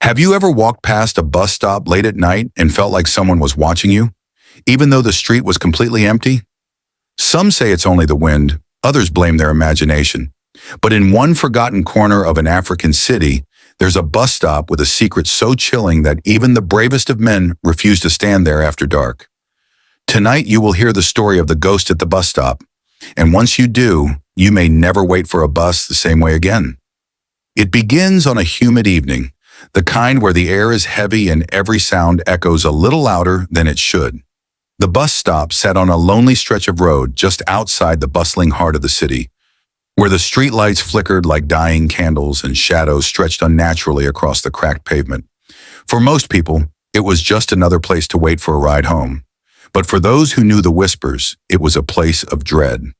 Have you ever walked past a bus stop late at night and felt like someone was watching you, even though the street was completely empty? Some say it's only the wind, others blame their imagination. But in one forgotten corner of an African city, there's a bus stop with a secret so chilling that even the bravest of men refuse to stand there after dark. Tonight you will hear the story of the ghost at the bus stop, and once you do, you may never wait for a bus the same way again. It begins on a humid evening, the kind where the air is heavy and every sound echoes a little louder than it should. The bus stop sat on a lonely stretch of road just outside the bustling heart of the city, where the streetlights flickered like dying candles and shadows stretched unnaturally across the cracked pavement. For most people, it was just another place to wait for a ride home. But for those who knew the whispers, it was a place of dread.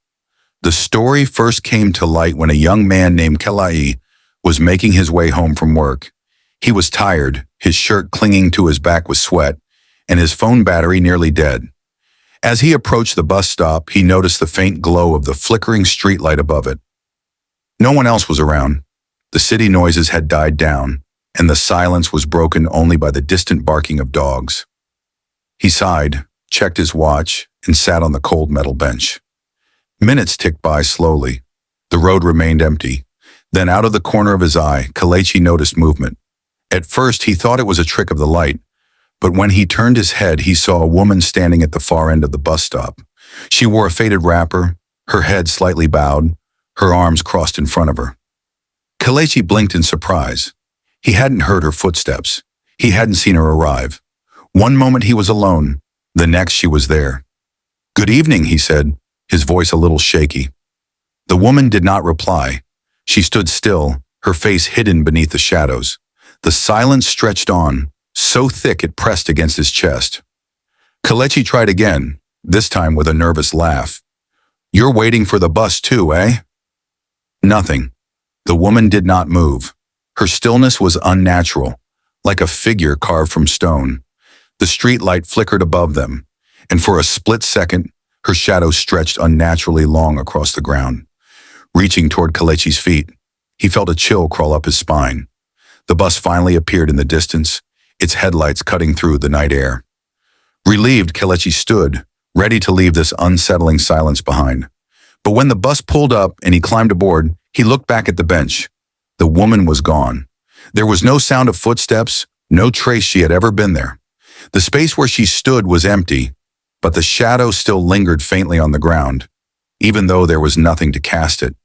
The story first came to light when a young man named Kelai was making his way home from work. He was tired, his shirt clinging to his back with sweat, and his phone battery nearly dead. As he approached the bus stop, he noticed the faint glow of the flickering streetlight above it. No one else was around. The city noises had died down, and the silence was broken only by the distant barking of dogs. He sighed, checked his watch, and sat on the cold metal bench. Minutes ticked by slowly. The road remained empty. Then out of the corner of his eye, Kelechi noticed movement. At first, he thought it was a trick of the light, but when he turned his head, he saw a woman standing at the far end of the bus stop. She wore a faded wrapper, her head slightly bowed, her arms crossed in front of her. Kelechi blinked in surprise. He hadn't heard her footsteps. He hadn't seen her arrive. One moment he was alone, the next she was there. "Good evening," he said, his voice a little shaky. The woman did not reply. She stood still, her face hidden beneath the shadows. The silence stretched on, so thick it pressed against his chest. Kelechi tried again, this time with a nervous laugh. "You're waiting for the bus too, eh?" Nothing. The woman did not move. Her stillness was unnatural, like a figure carved from stone. The streetlight flickered above them, and for a split second, her shadow stretched unnaturally long across the ground. Reaching toward Kelechi's feet, he felt a chill crawl up his spine. The bus finally appeared in the distance, its headlights cutting through the night air. Relieved, Kelechi stood, ready to leave this unsettling silence behind. But when the bus pulled up and he climbed aboard, he looked back at the bench. The woman was gone. There was no sound of footsteps, no trace she had ever been there. The space where she stood was empty, but the shadow still lingered faintly on the ground, even though there was nothing to cast it.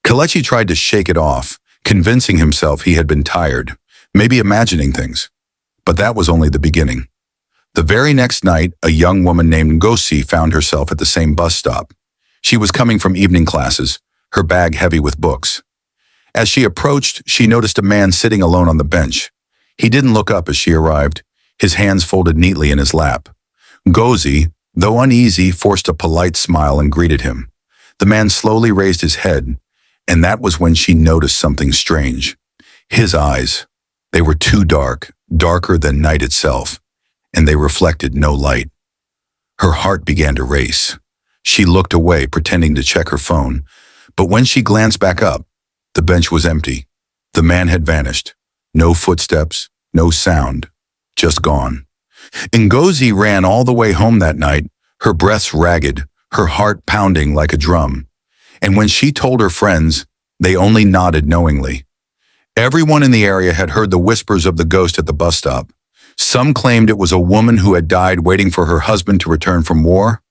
Kelechi tried to shake it off, convincing himself he had been tired, maybe imagining things. But that was only the beginning. The very next night, a young woman named Ngozi found herself at the same bus stop. She was coming from evening classes, her bag heavy with books. As she approached, she noticed a man sitting alone on the bench. He didn't look up as she arrived, his hands folded neatly in his lap. Ngozi, though uneasy, forced a polite smile and greeted him. The man slowly raised his head, and that was when she noticed something strange. His eyes, they were too dark, darker than night itself, and they reflected no light. Her heart began to race. She looked away, pretending to check her phone, but when she glanced back up, the bench was empty. The man had vanished. No footsteps, no sound, just gone. Ngozi ran all the way home that night, her breath ragged, her heart pounding like a drum. And when she told her friends, they only nodded knowingly. Everyone in the area had heard the whispers of the ghost at the bus stop. Some claimed it was a woman who had died waiting for her husband to return from war.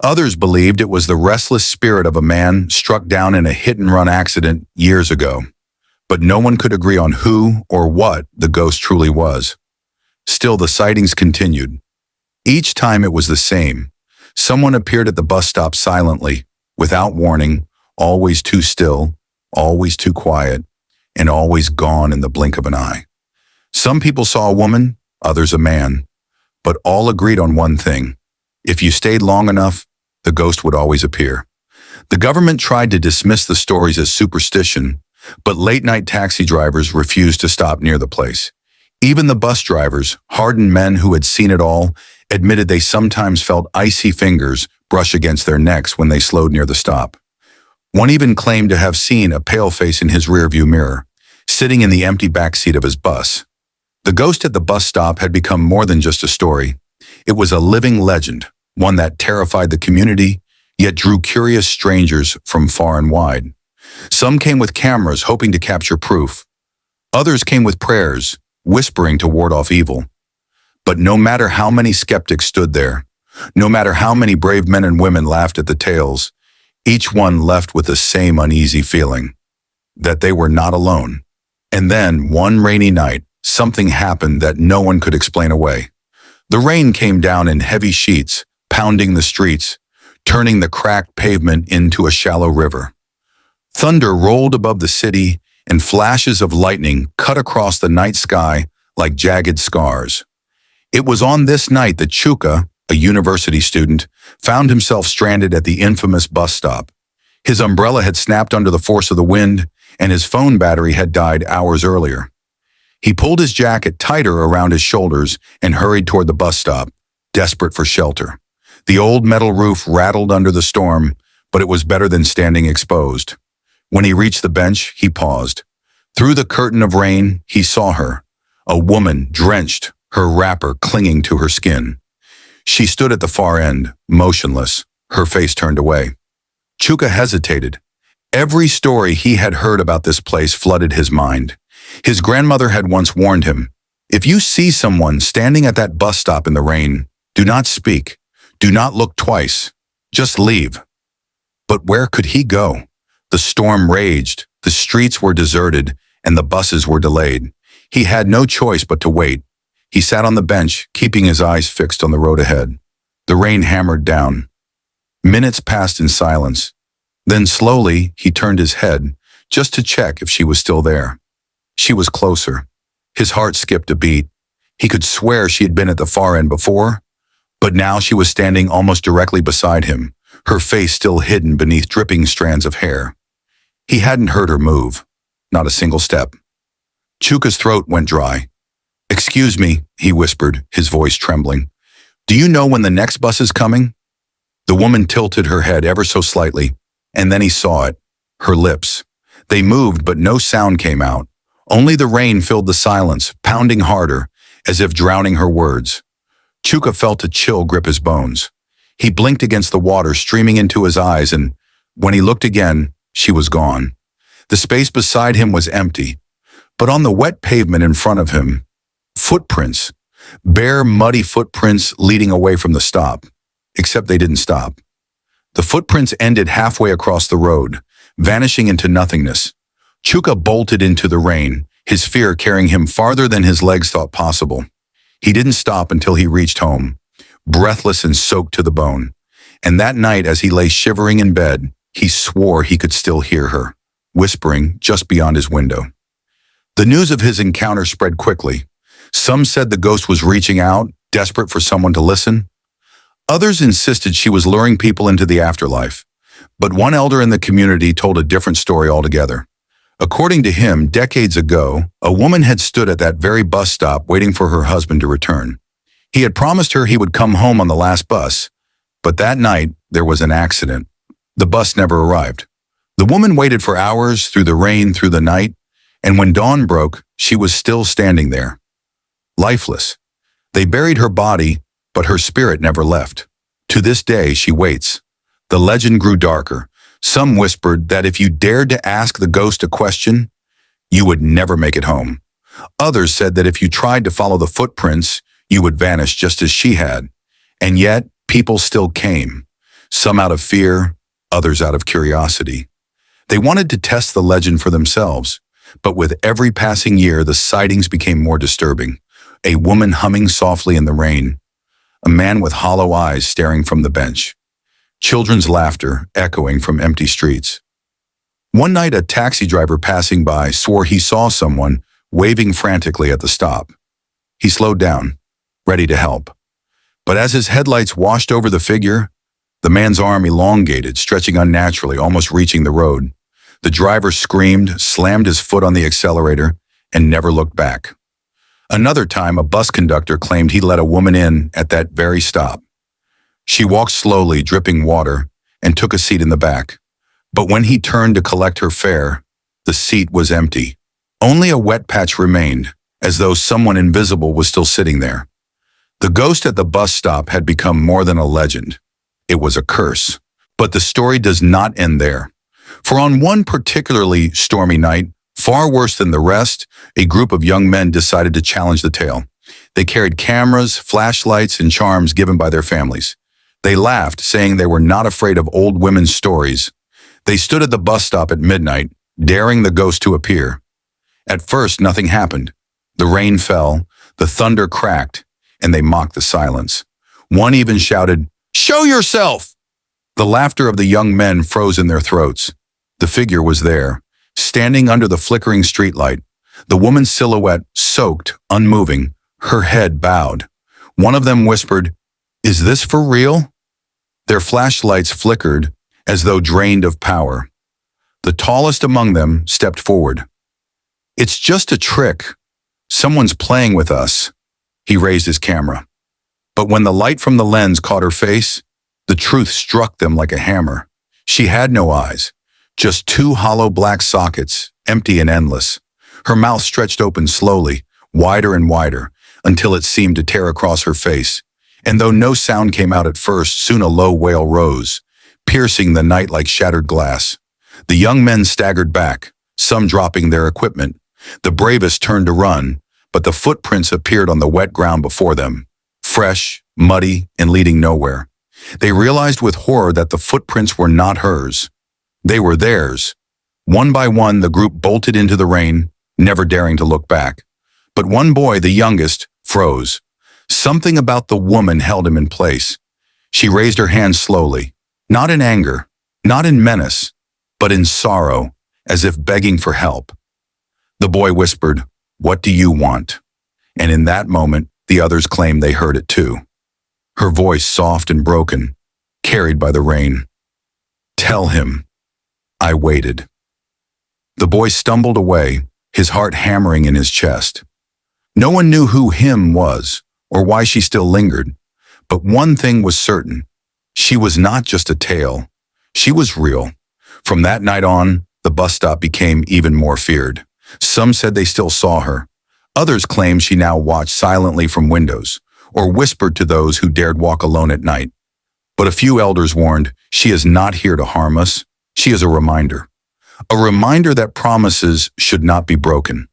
Others believed it was the restless spirit of a man struck down in a hit-and-run accident years ago. But no one could agree on who or what the ghost truly was. Still, the sightings continued. Each time it was the same. Someone appeared at the bus stop silently, without warning, always too still, always too quiet, and always gone in the blink of an eye. Some people saw a woman, others a man, but all agreed on one thing. If you stayed long enough, the ghost would always appear. The government tried to dismiss the stories as superstition, but late-night taxi drivers refused to stop near the place. Even the bus drivers, hardened men who had seen it all, admitted they sometimes felt icy fingers brush against their necks when they slowed near the stop. One even claimed to have seen a pale face in his rearview mirror, sitting in the empty backseat of his bus. The ghost at the bus stop had become more than just a story. It was a living legend, one that terrified the community, yet drew curious strangers from far and wide. Some came with cameras hoping to capture proof. Others came with prayers, whispering to ward off evil. But no matter how many skeptics stood there, no matter how many brave men and women laughed at the tales, each one left with the same uneasy feeling, that they were not alone. And then, one rainy night, something happened that no one could explain away. The rain came down in heavy sheets, pounding the streets, turning the cracked pavement into a shallow river. Thunder rolled above the city, and flashes of lightning cut across the night sky like jagged scars. It was on this night that Chuka, a university student, found himself stranded at the infamous bus stop. His umbrella had snapped under the force of the wind, and his phone battery had died hours earlier. He pulled his jacket tighter around his shoulders and hurried toward the bus stop, desperate for shelter. The old metal roof rattled under the storm, but it was better than standing exposed. When he reached the bench, he paused. Through the curtain of rain, he saw her, a woman drenched, her wrapper clinging to her skin. She stood at the far end, motionless, her face turned away. Chuka hesitated. Every story he had heard about this place flooded his mind. His grandmother had once warned him, "If you see someone standing at that bus stop in the rain, do not speak. Do not look twice. Just leave." But where could he go? The storm raged, the streets were deserted, and the buses were delayed. He had no choice but to wait. He sat on the bench, keeping his eyes fixed on the road ahead. The rain hammered down. Minutes passed in silence. Then slowly, he turned his head, just to check if she was still there. She was closer. His heart skipped a beat. He could swear she had been at the far end before, but now she was standing almost directly beside him, her face still hidden beneath dripping strands of hair. He hadn't heard her move, not a single step. Chuka's throat went dry. "Excuse me," he whispered, his voice trembling. "Do you know when the next bus is coming?" The woman tilted her head ever so slightly, and then he saw it, her lips. They moved, but no sound came out. Only the rain filled the silence, pounding harder, as if drowning her words. Chuka felt a chill grip his bones. He blinked against the water streaming into his eyes, and when he looked again, she was gone. The space beside him was empty, but on the wet pavement in front of him, footprints, bare, muddy footprints leading away from the stop, except they didn't stop. The footprints ended halfway across the road, vanishing into nothingness. Chuka bolted into the rain, his fear carrying him farther than his legs thought possible. He didn't stop until he reached home, breathless and soaked to the bone. And that night, as he lay shivering in bed, he swore he could still hear her, whispering just beyond his window. The news of his encounter spread quickly. Some said the ghost was reaching out, desperate for someone to listen. Others insisted she was luring people into the afterlife. But one elder in the community told a different story altogether. According to him, decades ago, a woman had stood at that very bus stop waiting for her husband to return. He had promised her he would come home on the last bus, but that night there was an accident. The bus never arrived. The woman waited for hours, through the rain, through the night, and when dawn broke, she was still standing there, lifeless. They buried her body, but her spirit never left. To this day, she waits. The legend grew darker. Some whispered that if you dared to ask the ghost a question, you would never make it home. Others said that if you tried to follow the footprints, you would vanish just as she had. And yet, people still came, some out of fear, others out of curiosity. They wanted to test the legend for themselves, but with every passing year, the sightings became more disturbing. A woman humming softly in the rain, a man with hollow eyes staring from the bench, children's laughter echoing from empty streets. One night, a taxi driver passing by swore he saw someone waving frantically at the stop. He slowed down, ready to help. But as his headlights washed over the figure, the man's arm elongated, stretching unnaturally, almost reaching the road. The driver screamed, slammed his foot on the accelerator, and never looked back. Another time, a bus conductor claimed he let a woman in at that very stop. She walked slowly, dripping water, and took a seat in the back. But when he turned to collect her fare, the seat was empty. Only a wet patch remained, as though someone invisible was still sitting there. The ghost at the bus stop had become more than a legend. It was a curse. But the story does not end there. For on one particularly stormy night, far worse than the rest, a group of young men decided to challenge the tale. They carried cameras, flashlights, and charms given by their families. They laughed, saying they were not afraid of old women's stories. They stood at the bus stop at midnight, daring the ghost to appear. At first, nothing happened. The rain fell, the thunder cracked, and they mocked the silence. One even shouted, "Show yourself!" The laughter of the young men froze in their throats. The figure was there, standing under the flickering streetlight, the woman's silhouette soaked, unmoving, her head bowed. One of them whispered, "Is this for real?" Their flashlights flickered as though drained of power. The tallest among them stepped forward. "It's just a trick. Someone's playing with us." He raised his camera. But when the light from the lens caught her face, the truth struck them like a hammer. She had no eyes, just two hollow black sockets, empty and endless. Her mouth stretched open slowly, wider and wider, until it seemed to tear across her face. And though no sound came out at first, soon a low wail rose, piercing the night like shattered glass. The young men staggered back, some dropping their equipment. The bravest turned to run, but the footprints appeared on the wet ground before them, fresh, muddy, and leading nowhere. They realized with horror that the footprints were not hers. They were theirs. One by one, the group bolted into the rain, never daring to look back. But one boy, the youngest, froze. Something about the woman held him in place. She raised her hand slowly, not in anger, not in menace, but in sorrow, as if begging for help. The boy whispered, "What do you want?" And in that moment, the others claimed they heard it too. Her voice soft and broken, carried by the rain. "Tell him." I waited. The boy stumbled away, his heart hammering in his chest. No one knew who him was, or why she still lingered. But one thing was certain. She was not just a tale. She was real. From that night on, the bus stop became even more feared. Some said they still saw her. Others claimed she now watched silently from windows, or whispered to those who dared walk alone at night. But a few elders warned, she is not here to harm us. She is a reminder. A reminder that promises should not be broken,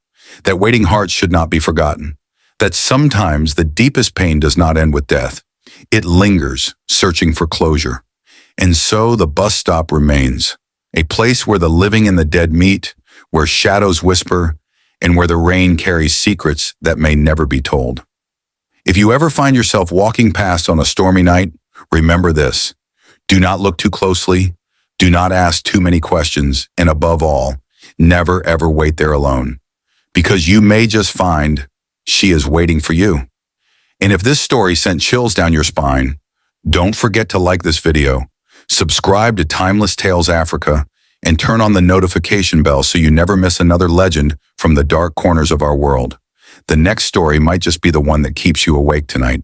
that waiting hearts should not be forgotten, that sometimes the deepest pain does not end with death. It lingers, searching for closure. And so the bus stop remains, a place where the living and the dead meet, where shadows whisper, and where the rain carries secrets that may never be told. If you ever find yourself walking past on a stormy night, remember this. Do not look too closely, do not ask too many questions, and above all, never ever wait there alone. Because you may just find she is waiting for you. And if this story sent chills down your spine, don't forget to like this video, subscribe to Timeless Tales Africa, and turn on the notification bell so you never miss another legend from the dark corners of our world. The next story might just be the one that keeps you awake tonight.